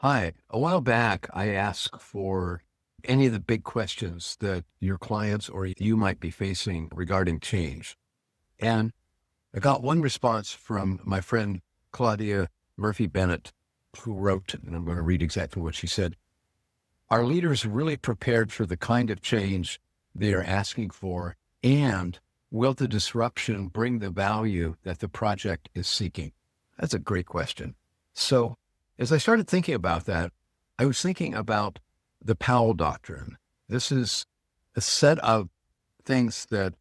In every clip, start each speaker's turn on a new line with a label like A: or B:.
A: Hi. A while back, I asked for any of the big questions that your clients or you might be facing regarding change. And I got one response from my friend Claudia Murphy Bennett, who wrote, and I'm going to read exactly what she said. Are leaders really prepared for the kind of change they are asking for? And will the disruption bring the value that the project is seeking? That's a great question. So as I started thinking about that, I was thinking about the Powell Doctrine. This is a set of things that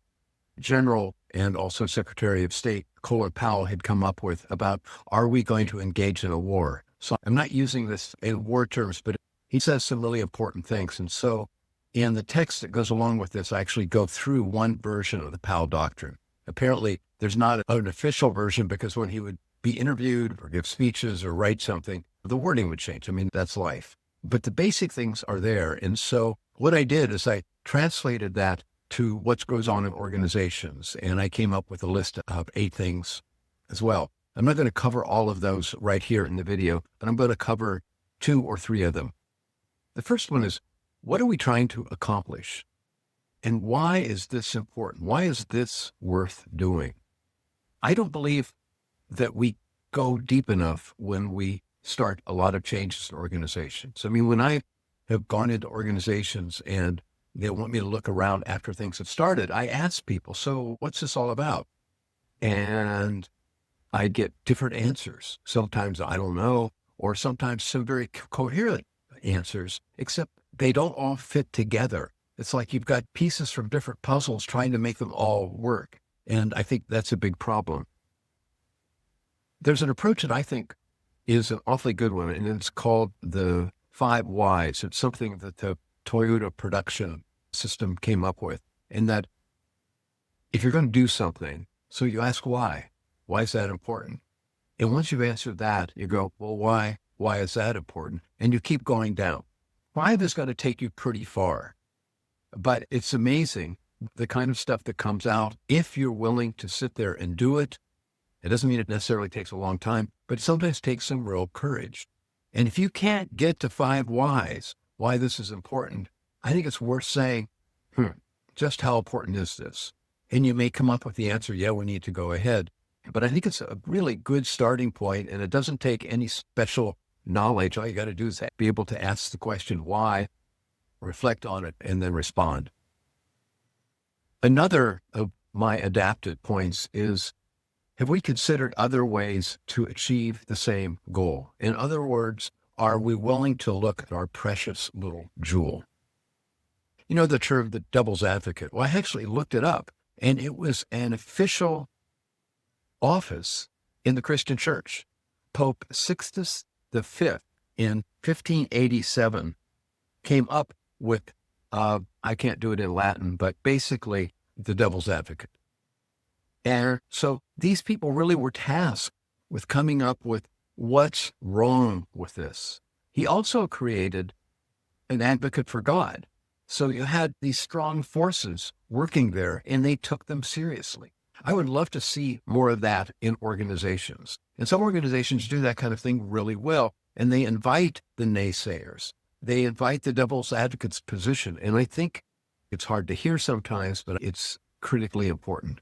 A: General and also Secretary of State Colin Powell had come up with about, are we going to engage in a war? So I'm not using this in war terms, but he says some really important things. And so in the text that goes along with this, I actually go through one version of the Powell Doctrine. Apparently, there's not an official version because when he would be interviewed or give speeches or write something, the wording would change. I mean, that's life. But the basic things are there. And so what I did is I translated that to what goes on in organizations. And I came up with a list of 8 things as well. I'm not going to cover all of those right here in the video, but I'm going to cover 2 or 3 of them. The first one is, what are we trying to accomplish? And why is this important? Why is this worth doing? I don't believe that we go deep enough when we start a lot of changes in organizations. I mean, when I have gone into organizations and they want me to look around after things have started, I ask people, so what's this all about? And I get different answers. Sometimes I don't know, or sometimes some very coherent answers, except they don't all fit together. It's like you've got pieces from different puzzles trying to make them all work. And I think that's a big problem. There's an approach that I think is an awfully good one, and it's called the 5 whys. It's something that the Toyota production system came up with, and that if you're going to do something, so you ask why. Why is that important? And once you've answered that, you go, well, why? Why is that important? And you keep going down. 5 is going to take you pretty far, but it's amazing the kind of stuff that comes out if you're willing to sit there and do it. It doesn't mean it necessarily takes a long time, but it sometimes takes some real courage. And if you can't get to 5 whys, why this is important, I think it's worth saying, just how important is this? And you may come up with the answer, yeah, we need to go ahead. But I think it's a really good starting point, and it doesn't take any special knowledge. All you got to do is be able to ask the question, why, reflect on it, and then respond. Another of my adapted points is, have we considered other ways to achieve the same goal? In other words, are we willing to look at our precious little jewel? You know, the term the devil's advocate. Well, I actually looked it up, and it was an official office in the Christian church. Pope Sixtus V in 1587 came up with, I can't do it in Latin, but basically the devil's advocate. And so these people really were tasked with coming up with what's wrong with this. He also created an advocate for God. So you had these strong forces working there, and they took them seriously. I would love to see more of that in organizations. And some organizations do that kind of thing really well, and they invite the naysayers. They invite the devil's advocate's position. And I think it's hard to hear sometimes, but it's critically important.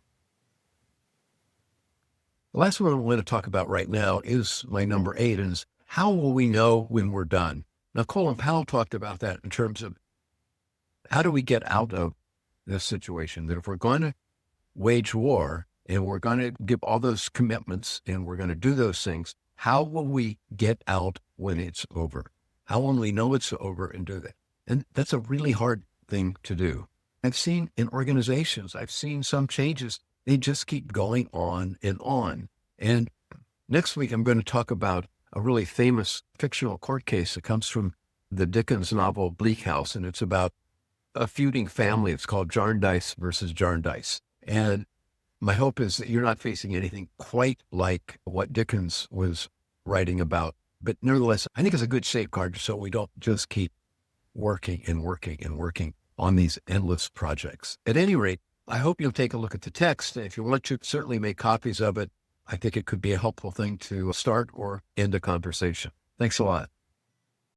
A: The last one I want to talk about right now is my number 8, and is how will we know when we're done? Now, Colin Powell talked about that in terms of how do we get out of this situation, that if we're going to wage war and we're going to give all those commitments and we're going to do those things, how will we get out when it's over? How will we know it's over and do that? And that's a really hard thing to do. I've seen in organizations, I've seen some changes, they just keep going on and on. And next week, I'm going to talk about a really famous fictional court case that comes from the Dickens novel Bleak House, and it's about a feuding family. It's called Jarndyce versus Jarndyce. And my hope is that you're not facing anything quite like what Dickens was writing about. But nevertheless, I think it's a good safeguard so we don't just keep working and working and working on these endless projects. At any rate, I hope you'll take a look at the text. If you want to, certainly make copies of it. I think it could be a helpful thing to start or end a conversation. Thanks a lot.